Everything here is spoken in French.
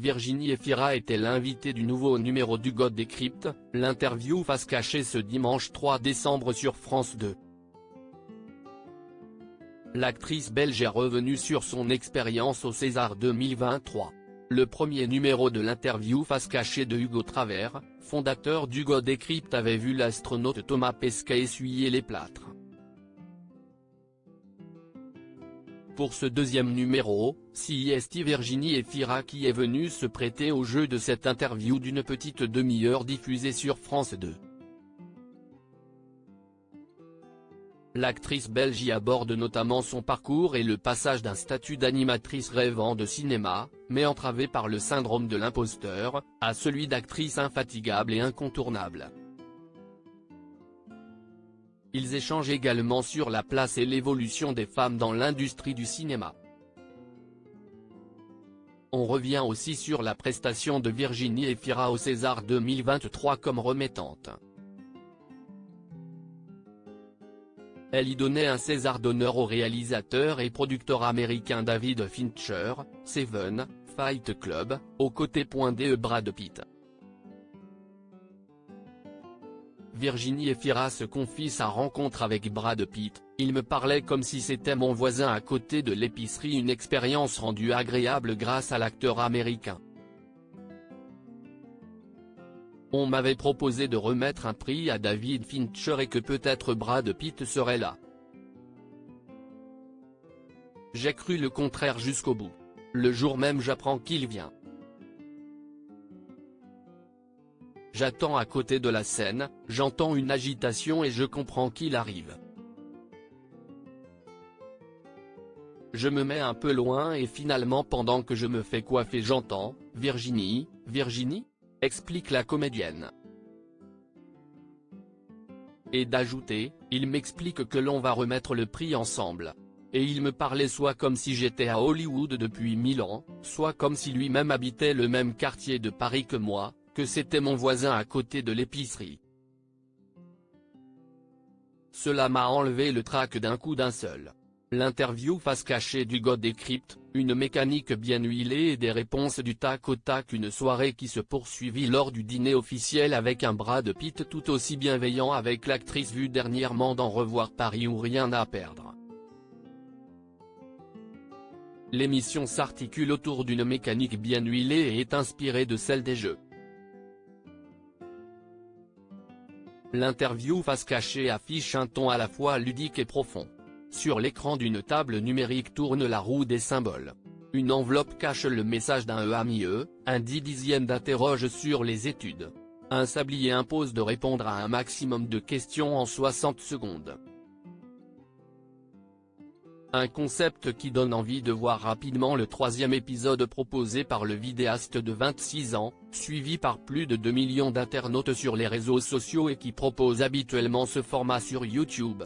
Virginie Efira était l'invitée du nouveau numéro du God Décrypte, l'interview face cachée ce dimanche 3 décembre sur France 2. L'actrice belge est revenue sur son expérience au César 2023. Le premier numéro de l'interview face cachée de Hugo Travers, fondateur du God Décrypte, avait vu l'astronaute Thomas Pesquet essuyer les plâtres. Pour ce deuxième numéro, c'est Virginie Efira qui est venue se prêter au jeu de cette interview d'une petite demi-heure diffusée sur France 2. L'actrice belge y aborde notamment son parcours et le passage d'un statut d'animatrice rêvant de cinéma, mais entravée par le syndrome de l'imposteur, à celui d'actrice infatigable et incontournable. Ils échangent également sur la place et l'évolution des femmes dans l'industrie du cinéma. On revient aussi sur la prestation de Virginie Efira au César 2023 comme remettante. Elle y donnait un César d'honneur au réalisateur et producteur américain David Fincher, Seven, Fight Club, aux côtés de Brad Pitt. Virginie Efira se confie sa rencontre avec Brad Pitt: il me parlait comme si c'était mon voisin à côté de l'épicerie, une expérience rendue agréable grâce à l'acteur américain. On m'avait proposé de remettre un prix à David Fincher et que peut-être Brad Pitt serait là. J'ai cru le contraire jusqu'au bout. Le jour même j'apprends qu'il vient. J'attends à côté de la scène, j'entends une agitation et je comprends qu'il arrive. Je me mets un peu loin et finalement pendant que je me fais coiffer j'entends « Virginie, Virginie ?» explique la comédienne. Et d'ajouter « il m'explique que l'on va remettre le prix ensemble. Et il me parlait soit comme si j'étais à Hollywood depuis 1000 ans, soit comme si lui-même habitait le même quartier de Paris que moi, que c'était mon voisin à côté de l'épicerie. Cela m'a enlevé le trac d'un coup d'un seul. » L'interview face cachée du God Décrypte, une mécanique bien huilée et des réponses du tac au tac, une soirée qui se poursuivit lors du dîner officiel avec un Brad Pitt tout aussi bienveillant avec l'actrice vue dernièrement dans Revoir Paris ou Rien à perdre. L'émission s'articule autour d'une mécanique bien huilée et est inspirée de celle des jeux. L'interview face cachée affiche un ton à la fois ludique et profond. Sur l'écran d'une table numérique tourne la roue des symboles. Une enveloppe cache le message d'un EAMIE, un 10/10 d'interroge sur les études. Un sablier impose de répondre à un maximum de questions en 60 secondes. Un concept qui donne envie de voir rapidement le troisième épisode proposé par le vidéaste de 26 ans, suivi par plus de 2 millions d'internautes sur les réseaux sociaux et qui propose habituellement ce format sur YouTube.